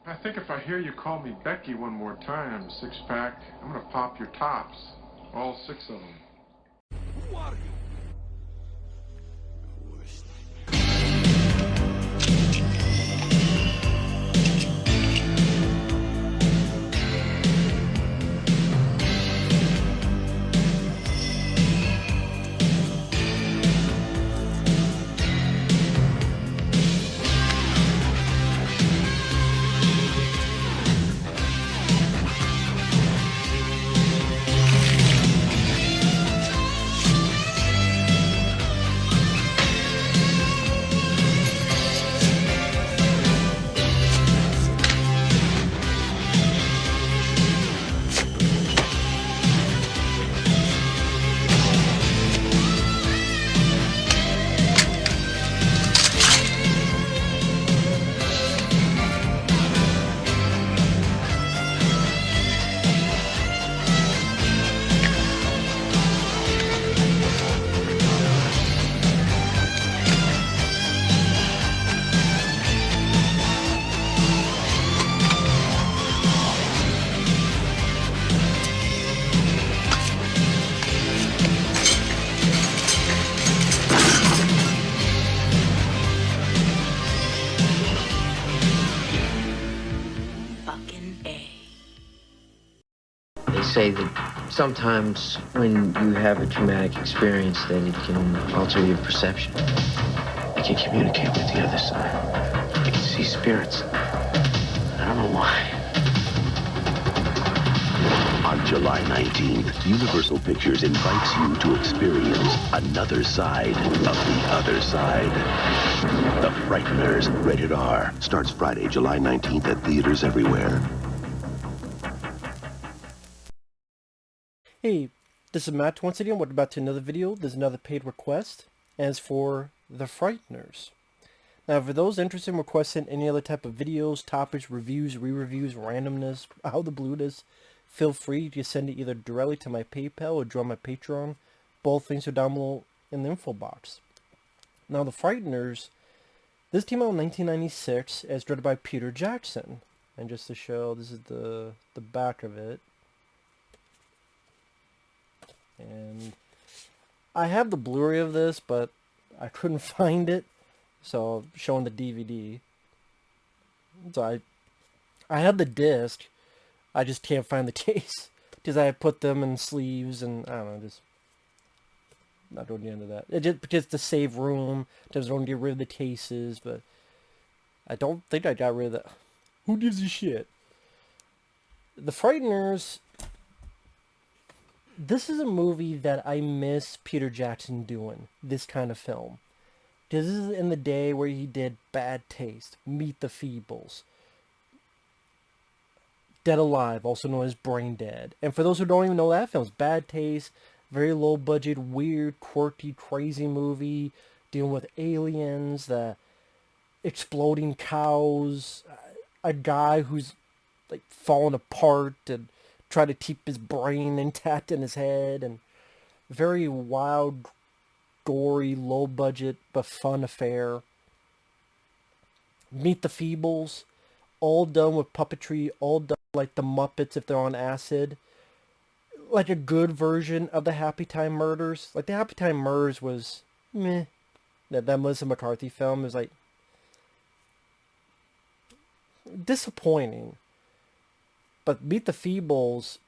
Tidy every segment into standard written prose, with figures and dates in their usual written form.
I think if I hear you call me Becky one more time, six-pack, I'm gonna pop your tops. All six of them. Who are you? Say that sometimes when you have a traumatic experience that it can alter your perception. I can communicate with the other side. I can see spirits. I don't know why. On July 19th, Universal Pictures invites you to experience another side of the other side. The Frighteners, rated R, starts Friday, July 19th at theaters everywhere. Hey, this is Matt once again. Welcome back to another video. There's another paid request, as for The Frighteners. Now, for those interested in requesting any other type of videos, topics, reviews, re-reviews, randomness, how the blue is, feel free to send it either directly to my PayPal or join my Patreon. Both links are down below in the info box. Now, The Frighteners, this came out in 1996, as directed by Peter Jackson. And just to show, this is the back of it. And I have the Blu-ray of this, but I couldn't find it, so I'm showing the DVD. So I have the disc, I just can't find the case, because I put them in sleeves, and I don't know, just not going into that. It just to save room, just don't get rid of the cases, but I don't think I got rid of that. Who gives a shit? The Frighteners. This is a movie that I miss Peter Jackson doing, this kind of film. This is in the day where he did Bad Taste, Meet the Feebles, Dead Alive, also known as Brain Dead. And for those who don't even know that film, it's Bad Taste, very low budget, weird, quirky, crazy movie, dealing with aliens, the exploding cows, a guy who's like falling apart and try to keep his brain intact in his head, and very wild, gory, low budget but fun affair. Meet the Feebles, all done with puppetry, all done like the Muppets if they're on acid. Like a good version of the Happy Time Murders. Like the Happy Time Murders was meh. That Melissa McCarthy film was like disappointing. But Meet the Feebles,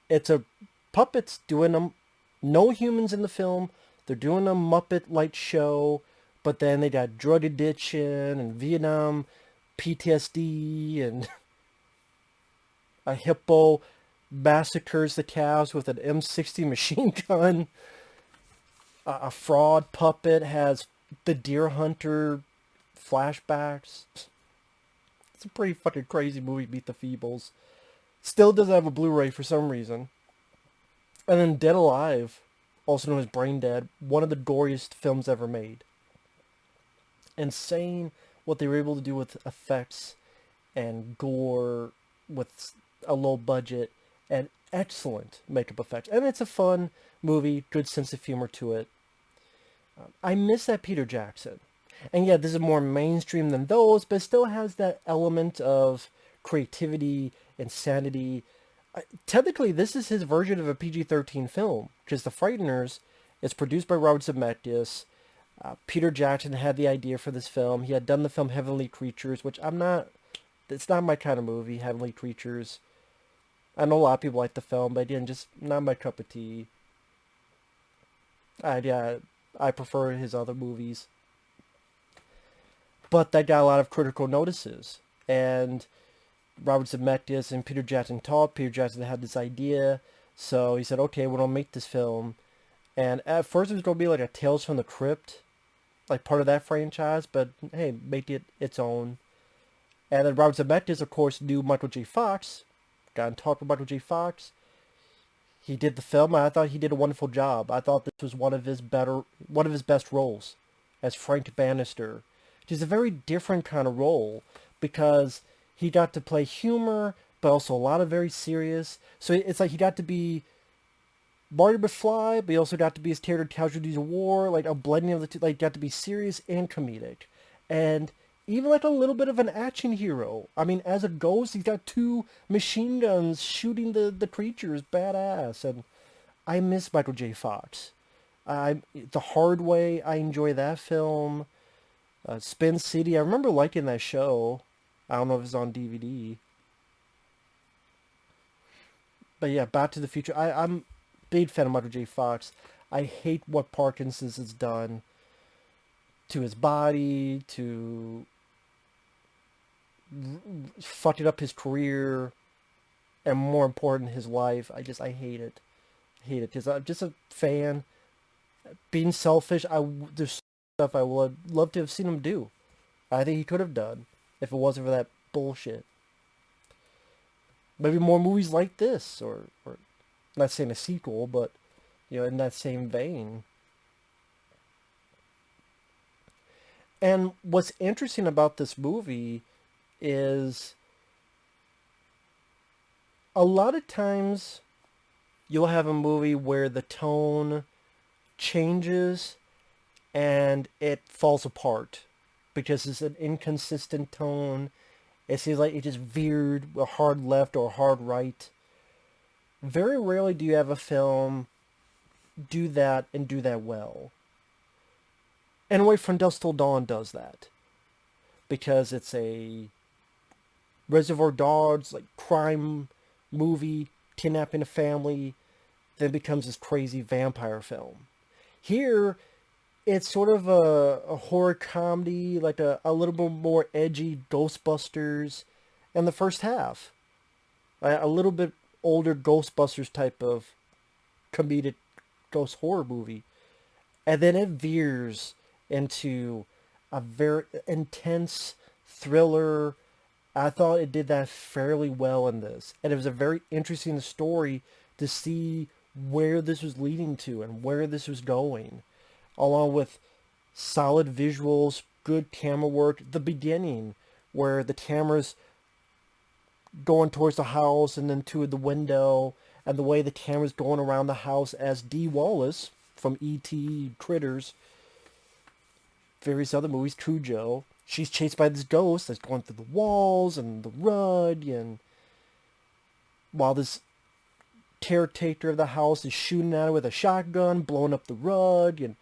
it's a puppets doing them, no humans in the film. They're doing a Muppet-like show, but then they got drug addiction and Vietnam PTSD, and a hippo massacres the cows with an M60 machine gun. A fraud puppet has the deer hunter flashbacks. It's a pretty fucking crazy movie, Meet the Feebles. Still doesn't have a Blu-ray for some reason. And then Dead Alive, also known as Brain Dead, one of the goriest films ever made. Insane what they were able to do with effects and gore with a low budget and excellent makeup effects. And it's a fun movie, good sense of humor to it. I miss that Peter Jackson. And yeah, this is more mainstream than those, but it still has that element of creativity, insanity. Technically, this is his version of a PG-13 film, because The Frighteners is produced by Robert Zemeckis. Peter Jackson had the idea for this film. He had done the film Heavenly Creatures, which it's not my kind of movie, Heavenly Creatures. I know a lot of people like the film, but again, just not my cup of tea. I prefer his other movies. But that got a lot of critical notices. And Robert Zemeckis and Peter Jackson talked. Peter Jackson had this idea. So he said, okay, we're going to make this film. And at first it was going to be like a Tales from the Crypt, like part of that franchise. But hey, make it its own. And then Robert Zemeckis, of course, knew Michael J. Fox. Got in talk with Michael J. Fox. He did the film, and I thought he did a wonderful job. I thought this was one of his best roles as Frank Bannister. Which is a very different kind of role, because he got to play humor, but also a lot of very serious. So it's like he got to be Marty McFly, but he also got to be his character Casualties of War, like a blending of the two, like got to be serious and comedic. And even like a little bit of an action hero. I mean, as a ghost, he's got 2 machine guns shooting the creatures, badass. And I miss Michael J. Fox. The Hard Way, I enjoy that film. Spin City, I remember liking that show. I don't know if it's on DVD. But yeah, Back to the Future. I'm a big fan of Michael J. Fox. I hate what Parkinson's has done to his body, to fucking up his career, and more important, his life. I hate it. I hate it, because I'm just a fan. Being selfish, there's stuff I would love to have seen him do. I think he could have done, if it wasn't for that bullshit. Maybe more movies like this, or not saying a sequel, but, in that same vein. And what's interesting about this movie is a lot of times you'll have a movie where the tone changes and it falls apart because it's an inconsistent tone. It seems like it just veered a hard left or a hard right. Very rarely do you have a film do that and do that well. And Away from Dusk Till Dawn does that, because it's a Reservoir Dogs, like, crime movie, kidnapping a family, then becomes this crazy vampire film. Here, it's sort of a horror comedy, like a little bit more edgy Ghostbusters in the first half. A little bit older Ghostbusters type of comedic ghost horror movie. And then it veers into a very intense thriller. I thought it did that fairly well in this. And it was a very interesting story to see where this was leading to and where this was going. Along with solid visuals, good camera work. The beginning, where the camera's going towards the house and then to the window, and the way the camera's going around the house as Dee Wallace from E.T., Critters, various other movies, Cujo. She's chased by this ghost that's going through the walls and the rug, and while this caretaker of the house is shooting at her with a shotgun, blowing up the rug, and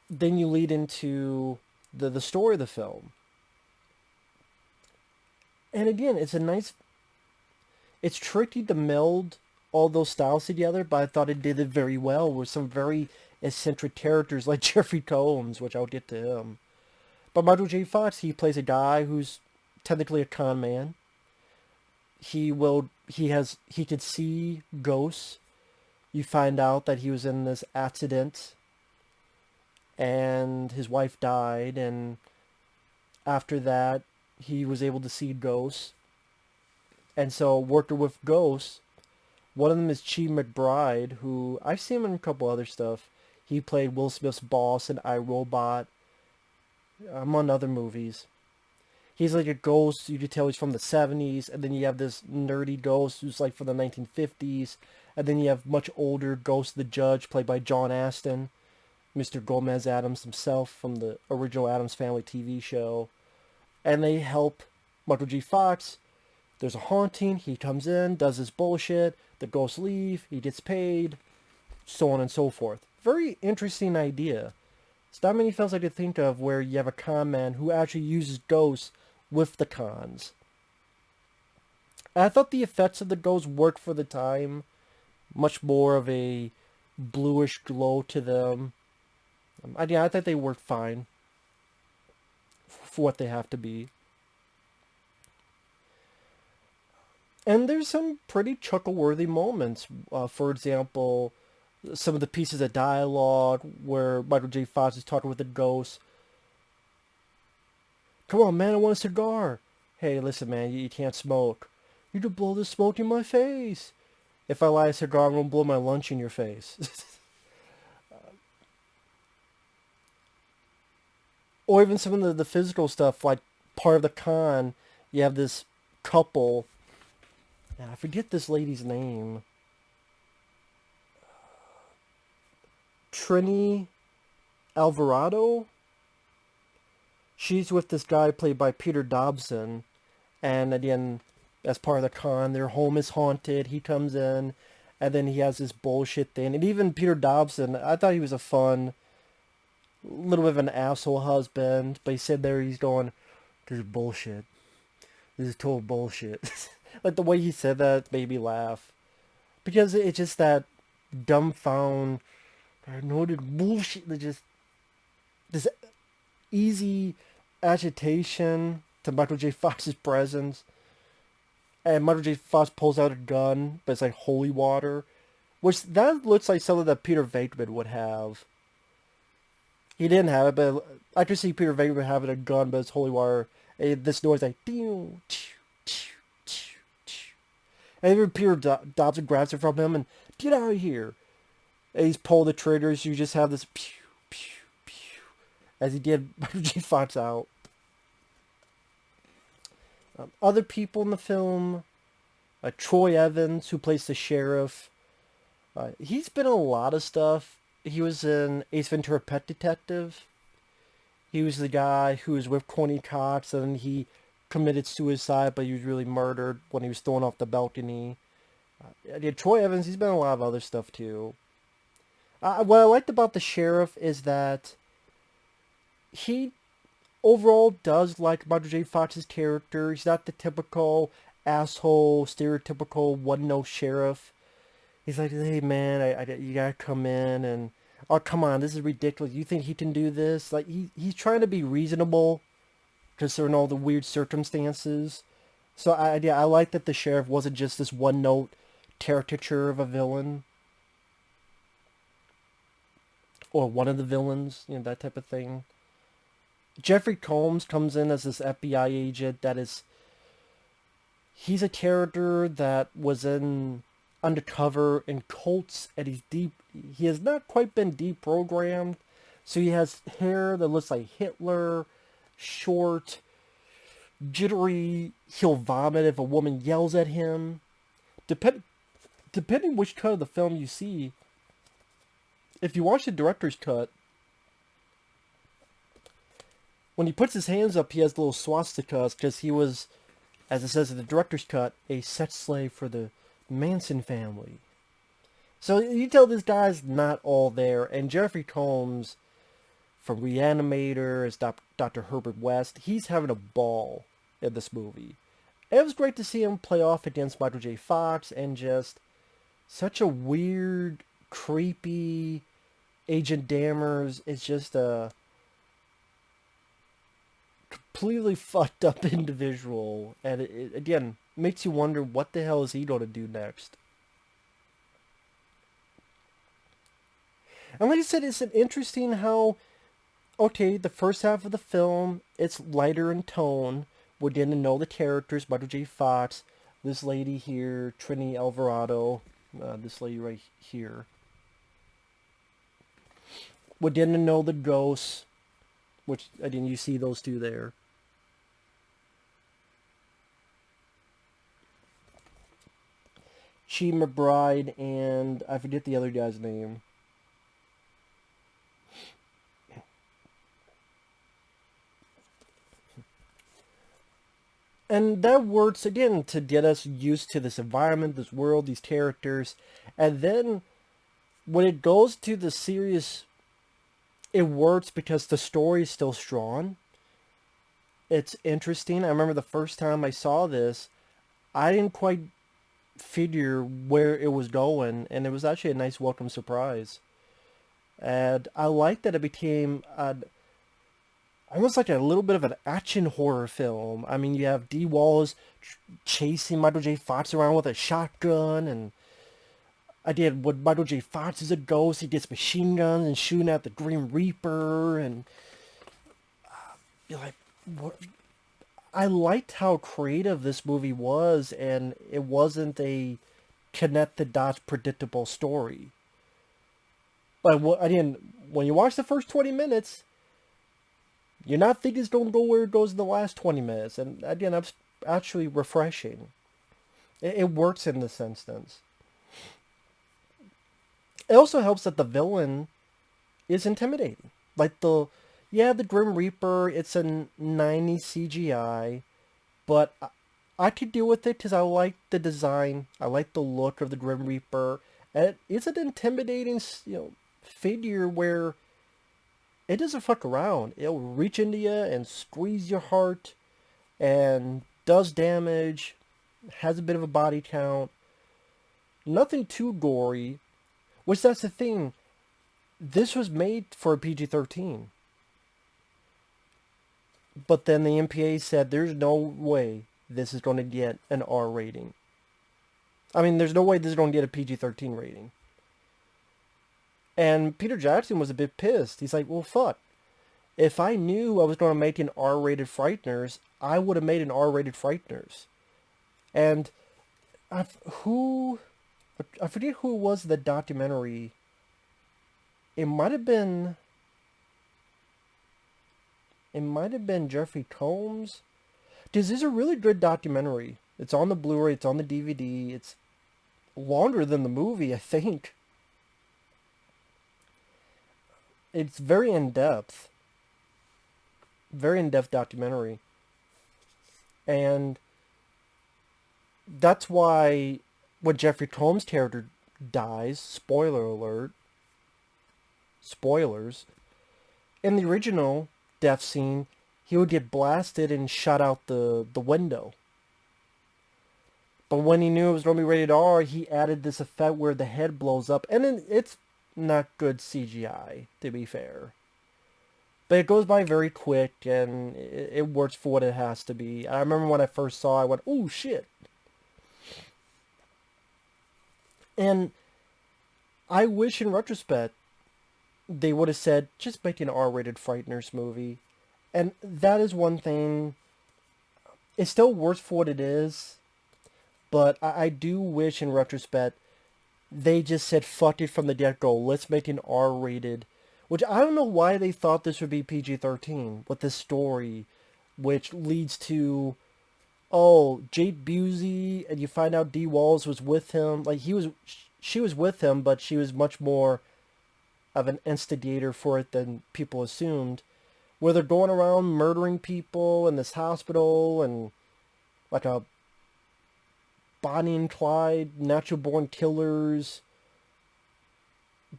then you lead into the story of the film. And again, it's tricky to meld all those styles together, but I thought it did it very well with some very eccentric characters like Jeffrey Combs, which I'll get to him. But Michael J. Fox, he plays a guy who's technically a con man. He could see ghosts. You find out that he was in this accident and his wife died, and after that he was able to see ghosts. And so working with ghosts, one of them is Chi McBride, who I've seen him in a couple other stuff. He played Will Smith's boss in iRobot, among other movies. He's like a ghost, you could tell he's from the 70s, and then you have this nerdy ghost who's like from the 1950s, and then you have much older Ghost the Judge, played by John Astin, Mr. Gomez Addams himself from the original Addams Family TV show. and they help Michael J. Fox. There's a haunting, he comes in, does his bullshit, the ghosts leave, he gets paid, so on and so forth. Very interesting idea. It's not many films I could think of where you have a con man who actually uses ghosts with the cons. And I thought the effects of the ghosts worked for the time. Much more of a bluish glow to them. I thought they worked fine for what they have to be. And there's some pretty chuckle-worthy moments. For example, some of the pieces of dialogue where Michael J. Fox is talking with the ghost. Come on, man, I want a cigar. Hey, listen, man, you can't smoke. You could blow the smoke in my face. If I light a cigar, I'm going to blow my lunch in your face. Or even some of the physical stuff, like part of the con, you have this couple. I forget this lady's name. Trini Alvarado? She's with this guy played by Peter Dobson. And again, as part of the con, their home is haunted. He comes in, and then he has this bullshit thing. And even Peter Dobson, I thought he was a fun, little bit of an asshole husband. But he said there, he's going, this is bullshit. This is total bullshit. Like, the way he said that made me laugh. Because it's just that dumbfound, I know the bullshit, just this easy agitation to Michael J. Fox's presence. And Michael J. Fox pulls out a gun, but it's like holy water. Which, that looks like something that Peter Venkman would have. He didn't have it, but I could see Peter Venkman having a gun, but it's holy water. And this noise like, and even Peter Dobson grabs it from him and, get out of here. And he's pulling the triggers, you just have this pew, pew, pew, as he did Michael J. Fox out. Other people in the film, Troy Evans, who plays the sheriff. He's been in a lot of stuff. He was in Ace Ventura: Pet Detective. He was the guy who was with Courtney Cox, and he committed suicide, but he was really murdered when he was thrown off the balcony. Troy Evans, he's been in a lot of other stuff too. What I liked about the sheriff is that he overall does like Michael J. Fox's character. He's not the typical asshole, stereotypical one-note sheriff. He's like, hey man, you gotta come in and, oh come on, this is ridiculous. You think he can do this? Like, he's trying to be reasonable considering all the weird circumstances. So I like that the sheriff wasn't just this one-note caricature of a villain. Or one of the villains, you know, that type of thing. Jeffrey Combs comes in as this FBI agent that is... He's a character that was in undercover in cults, and he has not quite been deprogrammed. So he has hair that looks like Hitler, short, jittery, he'll vomit if a woman yells at him. Depending which cut of the film you see, if you watch the director's cut, when he puts his hands up, he has little swastikas because he was, as it says in the director's cut, a sex slave for the Manson family. So you tell this guy's not all there. And Jeffrey Combs from Reanimator as Dr. Herbert West, he's having a ball in this movie. It was great to see him play off against Michael J. Fox and just such a weird, creepy Agent Dammers is just a completely fucked up individual, and it again makes you wonder what the hell is he going to do next. And like I said, it's interesting how, okay, the first half of the film, it's lighter in tone. We're getting to know the characters, Michael J. Fox, this lady here, Trini Alvarado, this lady right here. We're getting to know the ghosts, which, again, you see those two there. Chi McBride and I forget the other guy's name. And that works, again, to get us used to this environment, this world, these characters. And then when it goes to the serious, it works because the story is still strong. It's interesting. I remember the first time I saw this, I didn't quite figure where it was going, and it was actually a nice welcome surprise. And I like that it became almost like a little bit of an action horror film. I mean, you have Dee Wallace chasing Michael J. Fox around with a shotgun, and I did when Michael J. Fox is a ghost, he gets machine guns and shooting at the Grim Reaper, and you're like, what? I liked how creative this movie was, and it wasn't a connect the dots predictable story. But when you watch the first 20 minutes, you're not thinking it's going to go where it goes in the last 20 minutes. And again, that's actually refreshing. It works in this instance. It also helps that the villain is intimidating. Like the Grim Reaper, it's a 90s CGI, but I could deal with it because I like the design. I like the look of the Grim Reaper. And it's an intimidating, figure where it doesn't fuck around. It'll reach into you and squeeze your heart and does damage, has a bit of a body count. Nothing too gory, which that's the thing. This was made for a PG-13. But then the MPA said there's no way this is going to get an R rating. I mean, there's no way this is going to get a PG-13 rating. And Peter Jackson was a bit pissed. He's like, well, fuck. If I knew I was going to make an R-rated Frighteners, I would have made an R-rated Frighteners. And I forget who was the documentary. It might have been Jeffrey Combs. Because this is a really good documentary. It's on the Blu-ray, it's on the DVD. It's longer than the movie, I think. It's very in-depth. Very in-depth documentary. And that's why when Jeffrey Combs' character dies, spoiler alert, spoilers, in the original death scene, he would get blasted and shot out the window. But when he knew it was going to be rated R, he added this effect where the head blows up. And then it's not good CGI, to be fair. But it goes by very quick, and it works for what it has to be. I remember when I first saw it, I went, oh shit. And I wish in retrospect, they would have said, just make an R-rated Frighteners movie. And that is one thing. It still works for what it is. But I do wish in retrospect, they just said, fuck it from the get-go. Let's make an R-rated. Which I don't know why they thought this would be PG-13 with this story. Which leads to, Jake Busey, and you find out Dee Wallace was with him. Like, she was with him, but she was much more of an instigator for it than people assumed. Where they're going around murdering people in this hospital, and like a Bonnie and Clyde, natural born killers.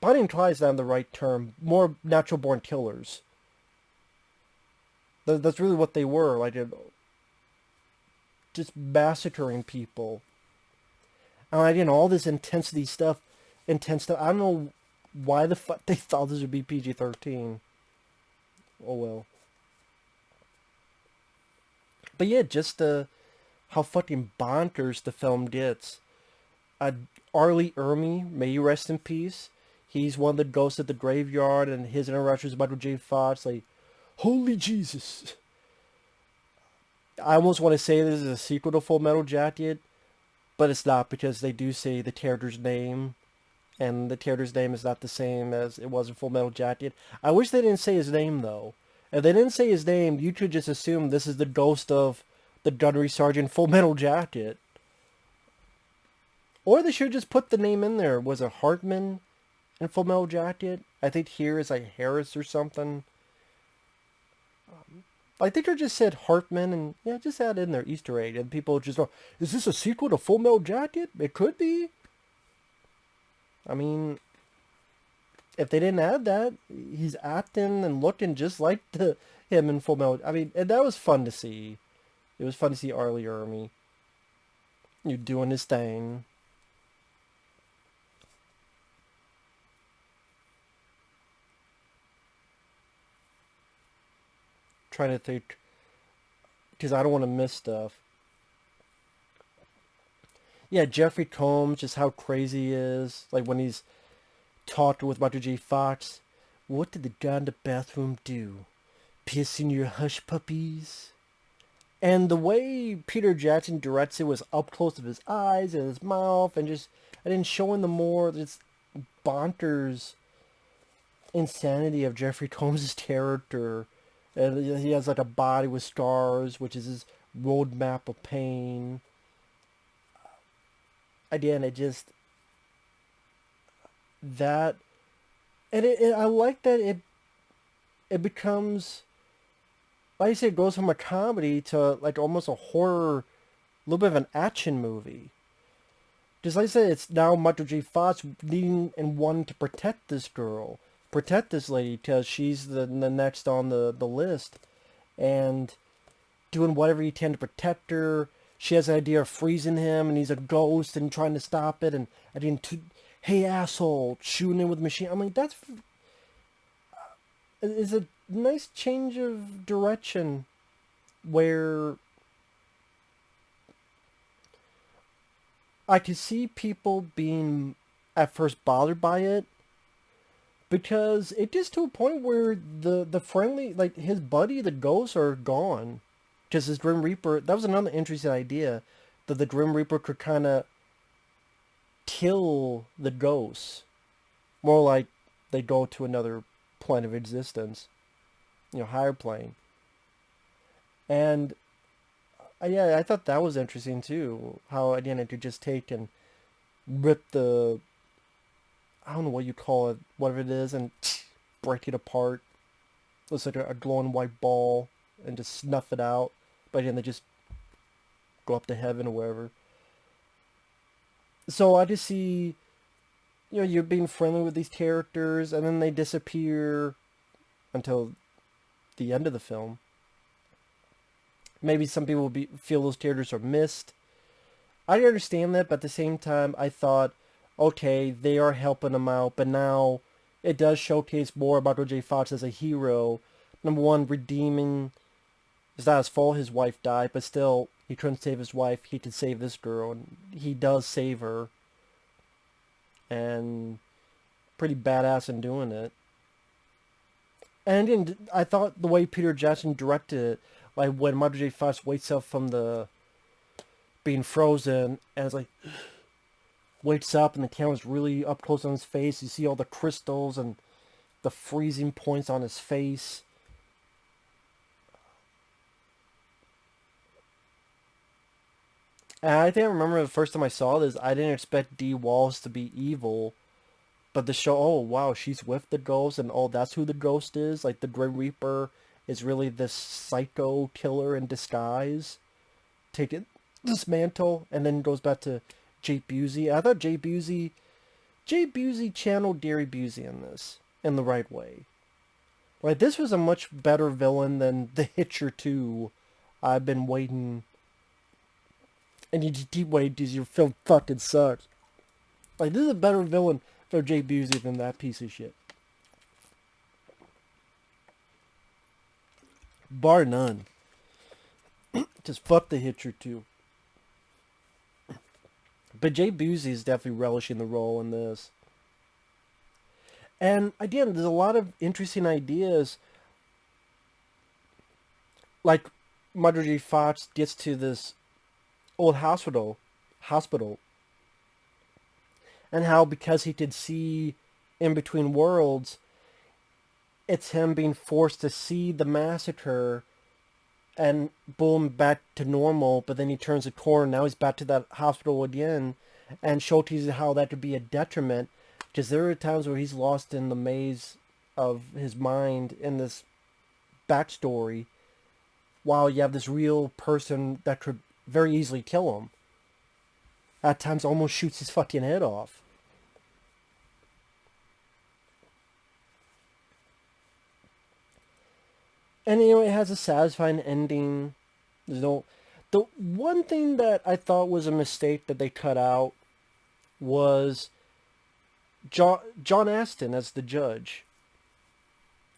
Bonnie and Clyde is not the right term. More natural born killers. That's really what they were. Like, just massacring people. And again, all this intense stuff. I don't know why the fuck they thought this would be PG-13. Oh well. But yeah, just how fucking bonkers the film gets. Arlie Ermey, may you rest in peace. He's one of the ghosts at the graveyard, and his interactions with Michael J. Fox, like, holy Jesus. I almost want to say this is a sequel to Full Metal Jacket, but it's not, because they do say the character's name, and the character's name is not the same as it was in Full Metal Jacket. I wish they didn't say his name, though. If they didn't say his name, you could just assume this is the ghost of the gunnery sergeant Full Metal Jacket. Or they should just put the name in there. Was it Hartman in Full Metal Jacket? I think here is like Harris or something. Like, they could have just said Hartman and, yeah, just add in their Easter egg. And people just go, is this a sequel to Full Metal Jacket? It could be. I mean, if they didn't add that, he's acting and looking just like him in Full Metal. I mean, and that was fun to see. It was fun to see Arlie Ermey. You doing his thing. Trying to think, because I don't want to miss stuff. Yeah, Jeffrey Combs, just how crazy he is. Like when he's talked with Michael J. Fox. What did the guy in the bathroom do? Piss in your hush puppies? And the way Peter Jackson directs it was up close to his eyes and his mouth, and just, and then showing the more this bonkers insanity of Jeffrey Combs' character. And he has like a body with scars, which is his roadmap of pain. Again, it just, that, and I like that it becomes, like I said, it goes from a comedy to like almost a horror, a little bit of an action movie. Just like I said, it's now Michael J. Fox needing and wanting to protect this girl, protect this lady, because she's the next on the list, and doing whatever he can to protect her. She has the idea of freezing him, and he's a ghost, and trying to stop it, and then, hey asshole, shooting him with a machine. I mean, that's is a nice change of direction, where I could see people being at first bothered by it, because it gets to a point where the friendly, like his buddy, the ghosts are gone. Because his Grim Reaper, that was another interesting idea, that the Grim Reaper could kind of kill the ghosts. More like they go to another plane of existence. Higher plane. And, yeah, I thought that was interesting too. How, again, it could just take and rip the, I don't know what you call it, whatever it is, and break it apart. Looks like a glowing white ball, and just snuff it out. But then they just go up to heaven or wherever. So I just see, you're being friendly with these characters, and then they disappear until the end of the film. Maybe some people feel those characters are missed. I understand that, but at the same time, I thought, okay, they are helping them out, but now it does showcase more about Michael J. Fox as a hero. Number one, redeeming. It's not his fault his wife died, but still, he couldn't save his wife. He could save this girl, and he does save her. And pretty badass in doing it. And again, I thought the way Peter Jackson directed it, like when Michael J. Fox wakes up from the being frozen, and it's like, wakes up, and the camera's really up close on his face. You see all the crystals and the freezing points on his face. And I think I remember the first time I saw this, I didn't expect Dee Wallace to be evil. But the show, oh wow, she's with the ghost, and oh, that's who the ghost is? Like, the Grim Reaper is really this psycho killer in disguise. Taking this mantle, and then goes back to Jake Busey. I thought Jake Busey channeled Gary Busey in this, in the right way. Like, this was a much better villain than The Hitcher 2. I've been waiting... And you just keep waiting because your film fucking sucks. Like, this is a better villain for Jake Busey than that piece of shit. Bar none. Just fuck The Hitcher too. But Jake Busey is definitely relishing the role in this. And again, there's a lot of interesting ideas. Like, Michael J. Fox gets to this old hospital, and how because he could see in between worlds, it's him being forced to see the massacre, and boom, back to normal. But then he turns a corner, now he's back to that hospital again, and showcases how that could be a detriment, because there are times where he's lost in the maze of his mind in this backstory, while you have this real person that could very easily kill him. At times almost shoots his fucking head off. And, you know, it has a satisfying ending. There's no... The one thing that I thought was a mistake that they cut out was John Astin as the judge.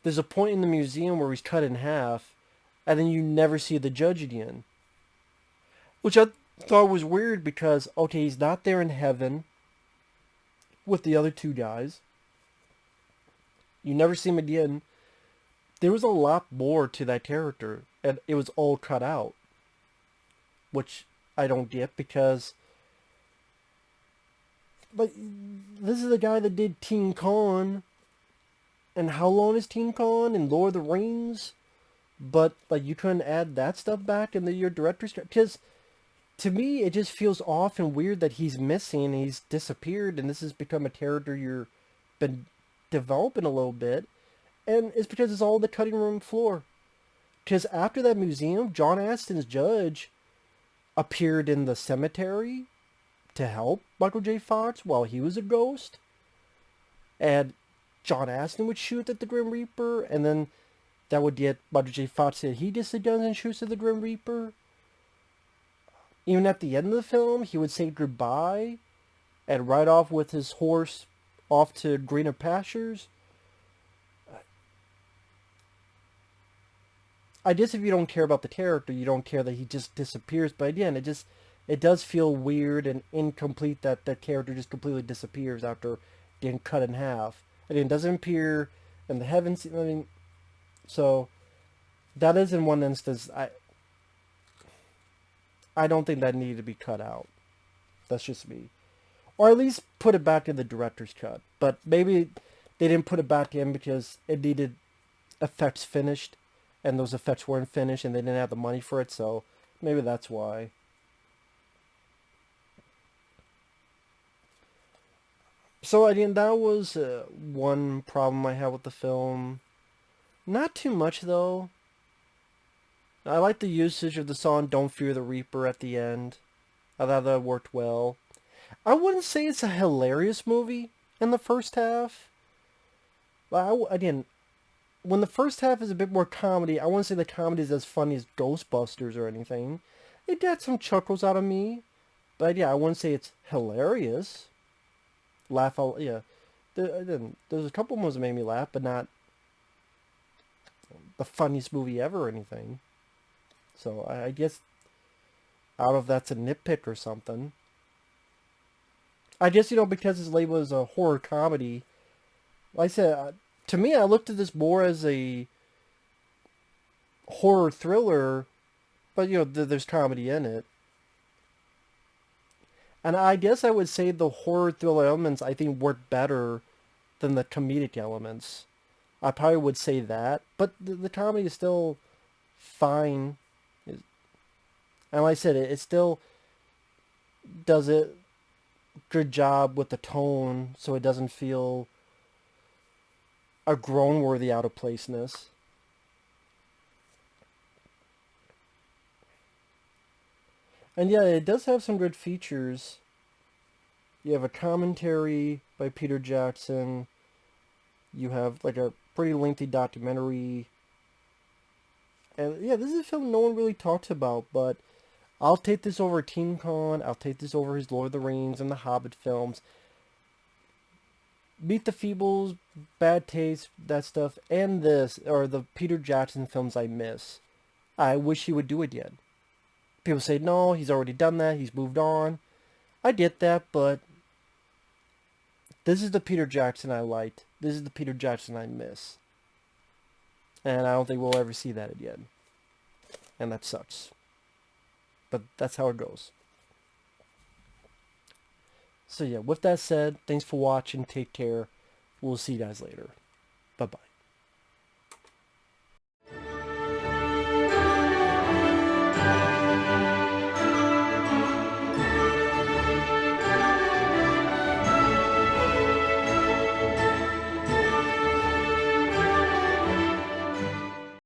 There's a point in the museum where he's cut in half, and then you never see the judge again. Which I thought was weird because, okay, he's not there in heaven with the other two guys. You never see him again. There was a lot more to that character, and it was all cut out. Which I don't get because... But this is the guy that did King Kong. And how long is King Kong in Lord of the Rings? But, like, you couldn't add that stuff back in your director's... Because, to me, it just feels off and weird that he's missing, he's disappeared, and this has become a character you've been developing a little bit. And it's because it's all the cutting room floor. Because after that museum, John Astin's judge appeared in the cemetery to help Michael J. Fox while he was a ghost. And John Astin would shoot at the Grim Reaper, and then that would get Michael J. Fox said he just guns and shoots at the Grim Reaper. Even at the end of the film, he would say goodbye and ride off with his horse off to greener pastures. I guess if you don't care about the character, you don't care that he just disappears. But again, it does feel weird and incomplete that that character just completely disappears after getting cut in half. Again, it doesn't appear in the heavens. I mean, so that is in one instance. I don't think that needed to be cut out. That's just me. Or at least put it back in the director's cut. But maybe they didn't put it back in because it needed effects finished. And those effects weren't finished and they didn't have the money for it. So maybe that's why. So again, that was one problem I had with the film. Not too much though. I like the usage of the song Don't Fear the Reaper at the end. I thought that worked well. I wouldn't say it's a hilarious movie in the first half. But again, when the first half is a bit more comedy, I wouldn't say the comedy is as funny as Ghostbusters or anything. It got some chuckles out of me. But yeah, I wouldn't say it's hilarious. Laugh out, yeah. There's a couple ones that made me laugh, but not the funniest movie ever or anything. So I guess out of that's a nitpick or something. I guess, you know, because it's labeled as a horror comedy, like I said, to me, I looked at this more as a horror thriller, but, you know, there's comedy in it. And I guess I would say the horror thriller elements, I think, work better than the comedic elements. I probably would say that, but the comedy is still fine. And like I said, it still does a good job with the tone, so it doesn't feel a groan-worthy out-of-placeness. And yeah, it does have some good features. You have a commentary by Peter Jackson. You have like a pretty lengthy documentary. And yeah, this is a film no one really talks about, but I'll take this over King Kong. I'll take this over his Lord of the Rings and the Hobbit films. Meet the Feebles, Bad Taste, that stuff, and this, or the Peter Jackson films I miss. I wish he would do it yet. People say, no, he's already done that, he's moved on. I get that, but this is the Peter Jackson I liked. This is the Peter Jackson I miss. And I don't think we'll ever see that again. And that sucks. But that's how it goes. So yeah, with that said, thanks for watching. Take care. We'll see you guys later. Bye-bye.